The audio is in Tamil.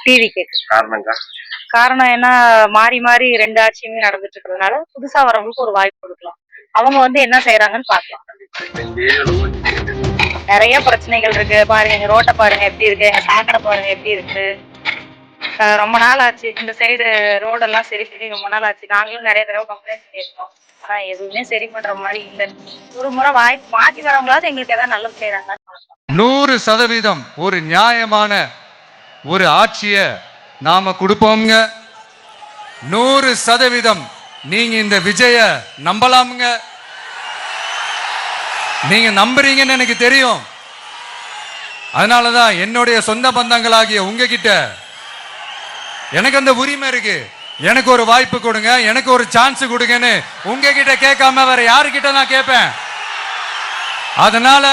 டிவி கேக்கு. காரணம் என்ன, மாறி மாறி 2 ஆட்சியுமே நடந்துட்டு இருக்கிறதுனால புதுசா வரவங்களுக்கு ஒரு வாய்ப்பு கொடுக்கலாம். அவங்க என்ன செய்யறாங்கன்னு பாக்கலாம். நிறைய பிரச்சனைகள் இருக்கு பாருங்க, ரோட்டை பாருங்க எப்படி இருக்கு, சாக்கடை பாருங்க எப்படி இருக்கு. ரொம்ப நாள் ஆச்சு இந்த சைடு ரோடெல்லாம் சரி பண்ணி, ரொம்ப நாள் ஆச்சு. நாங்களும் நிறைய தடவை கம்ப்ளைண்ட் பண்ணியிருக்கோம். ஆனா எதுவுமே சரி பண்ற மாதிரி இல்லை. ஒரு முறை வாய்ப்பு மாற்றி வரவங்களாவது எங்களுக்கு ஏதாவது நல்லது செய்யறாங்க. 100% ஒரு நியாயமான ஒரு ஆட்சிய நாம கொடுப்போம்ங்க. 100% நீங்க இந்த விஜய நம்பலாமுங்க. நீங்க நம்புறீங்கன்னு எனக்கு தெரியும். அதனாலதான் என்னுடைய சொந்த பந்தங்களாகிய உங்ககிட்ட எனக்கு அந்த உரிமை இருக்கு. எனக்கு ஒரு வாய்ப்பு கொடுங்க, எனக்கு ஒரு சான்ஸ் கொடுங்கன்னு உங்ககிட்ட கேட்காம வேற யாருக்கிட்ட நான் கேட்பேன். அதனால